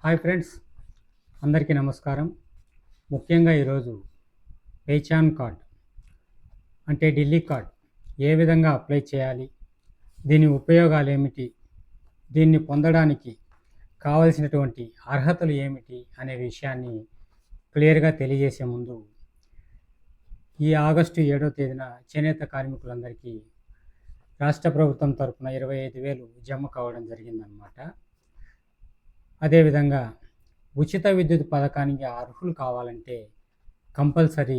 Hi friends, అందరికీ నమస్కారం. ముఖ్యంగా ఈరోజు పేచాన్ కార్డ్ అంటే ఢిల్లీ కార్డ్ ఏ విధంగా అప్లై చేయాలి, దీని ఉపయోగాలు ఏమిటి, దీన్ని పొందడానికి కావలసినటువంటి అర్హతలు ఏమిటి అనే విషయాన్ని క్లియర్గా తెలియజేసే ముందు, ఈ ఆగస్టు 7వ తేదీన చేనేత కార్మికులందరికీ రాష్ట్ర ప్రభుత్వం తరఫున 25,000 జమ కావడం జరిగిందనమాట. అదేవిధంగా ఉచిత విద్యుత్ పథకానికి అర్హులు కావాలంటే కంపల్సరీ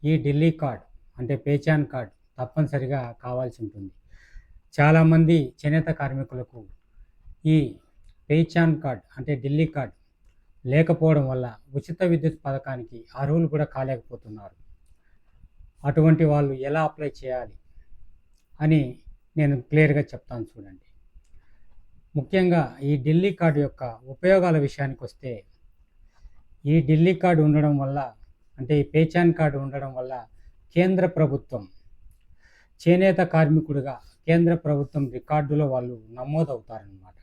ఈ ఢిల్లీ కార్డ్ అంటే పేచాన్ కార్డ్ తప్పనిసరిగా కావాల్సి ఉంటుంది. చాలామంది చేనేత కార్మికులకు ఈ పేచాన్ కార్డ్ అంటే ఢిల్లీ కార్డ్ లేకపోవడం వల్ల ఉచిత విద్యుత్ పథకానికి అర్హులు కూడా కాలేకపోతున్నారు. అటువంటి వాళ్ళు ఎలా అప్లై చేయాలి అని నేను క్లియర్గా చెప్తాను, చూడండి. ముఖ్యంగా ఈ ఢిల్లీ కార్డు యొక్క ఉపయోగాల విషయానికి వస్తే, ఈ ఢిల్లీ కార్డు ఉండడం వల్ల అంటే ఈ పేచాన్ కార్డు ఉండడం వల్ల కేంద్ర ప్రభుత్వం చేనేత కార్మికుడిగా కేంద్ర ప్రభుత్వం రికార్డులో వాళ్ళు నమోదవుతారనమాట.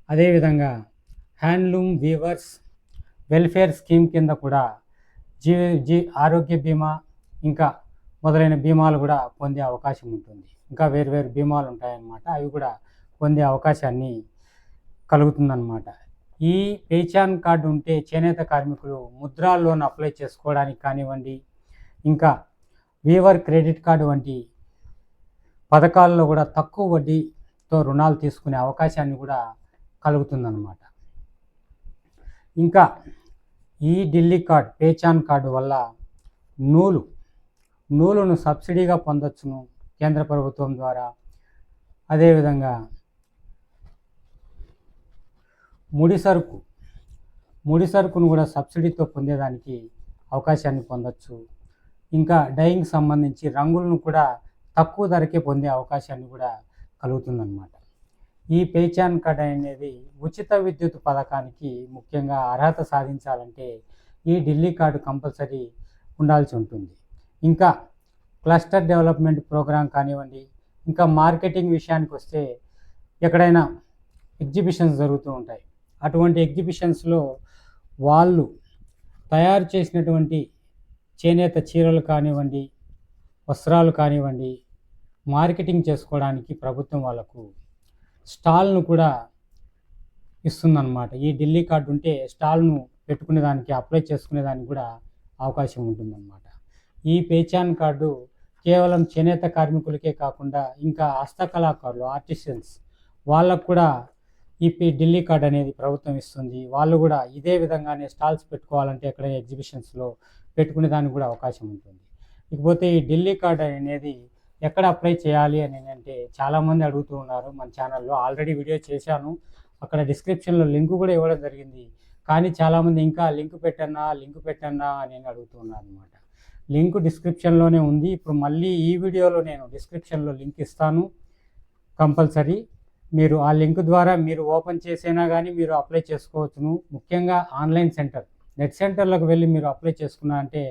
అదేవిధంగా హ్యాండ్లూమ్ వీవర్స్ వెల్ఫేర్ స్కీమ్ కింద కూడా ఆరోగ్య బీమా ఇంకా మొదలైన బీమాలు కూడా పొందే అవకాశం ఉంటుంది. ఇంకా వేరు బీమాలు ఉంటాయన్నమాట, అవి కూడా పొందే అవకాశాన్ని కలుగుతుందన్నమాట. ఈ పేచాన్ కార్డు ఉంటే చేనేత కార్మికులు ముద్రా లోన్ అప్లై చేసుకోవడానికి కానివ్వండి, ఇంకా వీవర్ క్రెడిట్ కార్డు వంటి పథకాల్లో కూడా తక్కువ వడ్డీతో రుణాలు తీసుకునే అవకాశాన్ని కూడా కలుగుతుందన్నమాట. ఇంకా ఈ ఢిల్లీ కార్డ్ పేచాన్ కార్డు వల్ల నూలును సబ్సిడీగా పొందొచ్చును కేంద్ర ప్రభుత్వం ద్వారా. అదేవిధంగా ముడి సరుకును కూడా సబ్సిడీతో పొందేదానికి అవకాశాన్ని పొందొచ్చు. ఇంకా డైయింగ్ సంబంధించి రంగులను కూడా తక్కువ ధరకే పొందే అవకాశాన్ని కూడా కలుగుతుందన్నమాట. ఈ పేచాన్ కార్డ్ అనేది ఉచిత విద్యుత్ పథకానికి ముఖ్యంగా అర్హత సాధించాలంటే ఈ ఢిల్లీ కార్డు కంపల్సరీ ఉండాల్సి ఉంటుంది. ఇంకా క్లస్టర్ డెవలప్మెంట్ ప్రోగ్రాం కానివ్వండి, ఇంకా మార్కెటింగ్ విషయానికి వస్తే ఎక్కడైనా ఎగ్జిబిషన్స్ జరుగుతూ ఉంటాయి. అటువంటి ఎగ్జిబిషన్స్లో వాళ్ళు తయారు చేసినటువంటి చేనేత చీరలు కానివ్వండి, వస్త్రాలు కానివ్వండి, మార్కెటింగ్ చేసుకోవడానికి ప్రభుత్వం వాళ్ళకు స్టాల్ను కూడా ఇస్తుందన్నమాట. ఈ ఢిల్లీ కార్డు ఉంటే స్టాల్ను పెట్టుకునేదానికి అప్లై చేసుకునేదానికి కూడా అవకాశం ఉంటుందన్నమాట. ఈ పేచాన్ కార్డు కేవలం చేనేత కార్మికులకే కాకుండా ఇంకా హస్తకళాకారులు ఆర్టిషన్స్ వాళ్ళకు కూడా ఈ ఢిల్లీ కార్డ్ అనేది ప్రభుత్వం ఇస్తుంది. వాళ్ళు కూడా ఇదే విధంగానే స్టాల్స్ పెట్టుకోవాలంటే ఎక్కడ ఎగ్జిబిషన్స్లో పెట్టుకునే దానికి కూడా అవకాశం ఉంటుంది. ఇకపోతే ఈ ఢిల్లీ కార్డ్ అనేది ఎక్కడ అప్లై చేయాలి అని అంటే చాలామంది అడుగుతూ ఉన్నారు. మన ఛానల్లో ఆల్రెడీ వీడియో చేశాను, అక్కడ డిస్క్రిప్షన్లో లింక్ కూడా ఇవ్వడం జరిగింది. కానీ చాలామంది ఇంకా లింక్ పెట్టన్నా అని అడుగుతున్నారు అనమాట. లింక్ డిస్క్రిప్షన్లోనే ఉంది. ఇప్పుడు మళ్ళీ ఈ వీడియోలో నేను డిస్క్రిప్షన్లో లింక్ ఇస్తాను. కంపల్సరీ మీరు ఆ లింక్ ద్వారా మీరు ఓపెన్ చేసినా కానీ మీరు అప్లై చేసుకోవచ్చును. ముఖ్యంగా ఆన్లైన్ సెంటర్, నెట్ సెంటర్లకు వెళ్ళి మీరు అప్లై చేసుకున్నారంటే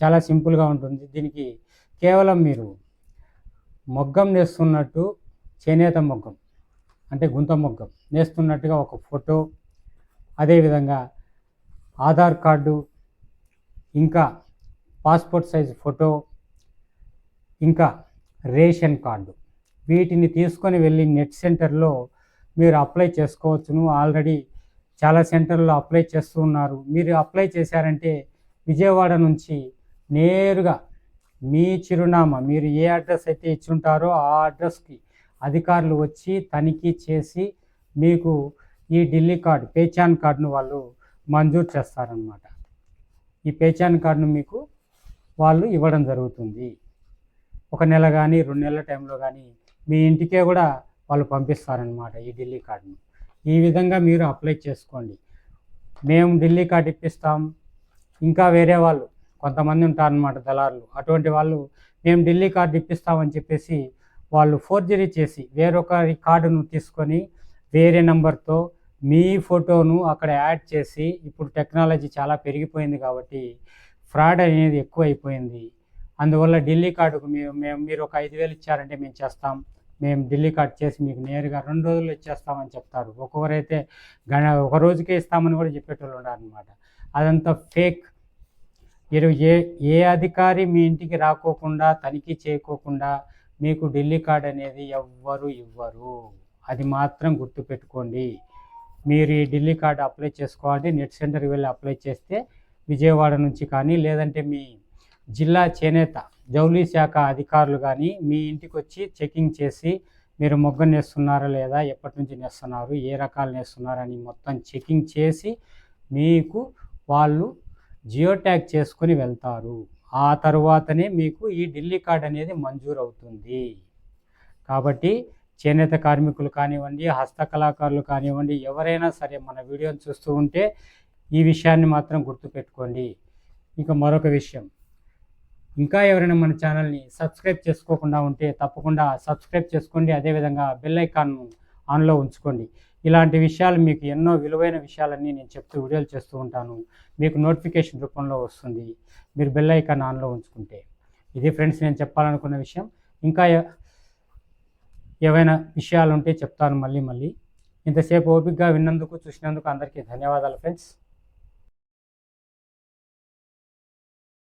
చాలా సింపుల్గా ఉంటుంది. దీనికి కేవలం మీరు మొగ్గం నేస్తున్నట్టు, చేనేత మొగ్గం అంటే గుంత మొగ్గం నేస్తున్నట్టుగా ఒక ఫోటో, అదేవిధంగా ఆధార్ కార్డు, ఇంకా పాస్పోర్ట్ సైజ్ ఫోటో, ఇంకా రేషన్ కార్డు, వీటిని తీసుకొని వెళ్ళి నెట్ సెంటర్లో మీరు అప్లై చేసుకోవచ్చును. ఆల్రెడీ చాలా సెంటర్లో అప్లై చేస్తూ ఉన్నారు. మీరు అప్లై చేశారంటే విజయవాడ నుంచి నేరుగా మీ చిరునామా, మీరు ఏ అడ్రస్ అయితే ఇచ్చుంటారో ఆ అడ్రస్కి అధికారులు వచ్చి తనిఖీ చేసి మీకు ఈ ఢిల్లీ కార్డు పేచాన్ కార్డును వాళ్ళు మంజూరు చేస్తారన్నమాట. ఈ పేచాన్ కార్డును మీకు వాళ్ళు ఇవ్వడం జరుగుతుంది. 1 నెల కానీ 2 నెలల టైంలో కానీ మీ ఇంటికే కూడా వాళ్ళు పంపిస్తారనమాట ఈ ఢిల్లీ కార్డును. ఈ విధంగా మీరు అప్లై చేసుకోండి. మేము ఢిల్లీ కార్డు ఇప్పిస్తాం, ఇంకా వేరే వాళ్ళు కొంతమంది ఉంటారనమాట దళారులు. అటువంటి వాళ్ళు మేము ఢిల్లీ కార్డు ఇప్పిస్తామని చెప్పేసి వాళ్ళు ఫోర్జరీ చేసి వేరొకరి కార్డును తీసుకొని వేరే నెంబర్తో మీ ఫోటోను అక్కడ యాడ్ చేసి, ఇప్పుడు టెక్నాలజీ చాలా పెరిగిపోయింది కాబట్టి ఫ్రాడ్ అనేది ఎక్కువ అయిపోయింది. అందువల్ల ఢిల్లీ కార్డుకు మీరు ఒక 5,000 ఇచ్చారంటే మేము చేస్తాం, మేము ఢిల్లీ కార్డ్ చేసి మీకు నేరుగా 2 రోజుల్లో ఇచ్చేస్తామని చెప్తారు. ఒక్కొక్కరైతే ఒక రోజుకే ఇస్తామని కూడా చెప్పేటోళ్ళు ఉన్నారనమాట. అదంతా ఫేక్. మీరు ఏ అధికారి మీ ఇంటికి రాకోకుండా, తనిఖీ చేయకోకుండా మీకు ఢిల్లీ కార్డ్ అనేది ఎవ్వరు ఇవ్వరు. అది మాత్రం గుర్తుపెట్టుకోండి. మీరు ఈ ఢిల్లీ కార్డు అప్లై చేసుకోవాలి. నెట్ సెంటర్కి వెళ్ళి అప్లై చేస్తే విజయవాడ నుంచి కానీ, లేదంటే మీ జిల్లా చేనేత జౌళి శాఖ అధికారులు కానీ మీ ఇంటికి వచ్చి చెకింగ్ చేసి మీరు మొగ్గ నేస్తున్నారా లేదా, ఎప్పటి నుంచి నేస్తున్నారు, ఏ రకాలు నేస్తున్నారని మొత్తం చెకింగ్ చేసి మీకు వాళ్ళు జియో ట్యాగ్ చేసుకొని వెళ్తారు. ఆ తరువాతనే మీకు ఈ ఢిల్లీ కార్డ్ అనేది మంజూరు అవుతుంది. కాబట్టి చేనేత కార్మికులు కానివ్వండి, హస్తకళాకారులు కానివ్వండి, ఎవరైనా సరే మన వీడియోని చూస్తూ ఉంటే ఈ విషయాన్ని మాత్రం గుర్తుపెట్టుకోండి. ఇంకా మరొక విషయం, ఇంకా ఎవరైనా మన ఛానల్ని సబ్స్క్రైబ్ చేసుకోకుండా ఉంటే తప్పకుండా సబ్స్క్రైబ్ చేసుకోండి. అదేవిధంగా బెల్ ఐకాన్ను ఆన్లో ఉంచుకోండి. ఇలాంటి విషయాలు మీకు ఎన్నో విలువైన విషయాలన్నీ నేను చెప్తూ వీడియోలు చేస్తూ ఉంటాను. మీకు నోటిఫికేషన్ రూపంలో వస్తుంది మీరు బెల్ ఐకాన్ ఆన్లో ఉంచుకుంటే. ఇది ఫ్రెండ్స్ నేను చెప్పాలనుకున్న విషయం. ఇంకా ఏవైనా విషయాలు ఉంటే చెప్తాను మళ్ళీ. ఇంతసేపు ఓపికగా విన్నందుకు, చూసినందుకు అందరికీ ధన్యవాదాలు ఫ్రెండ్స్.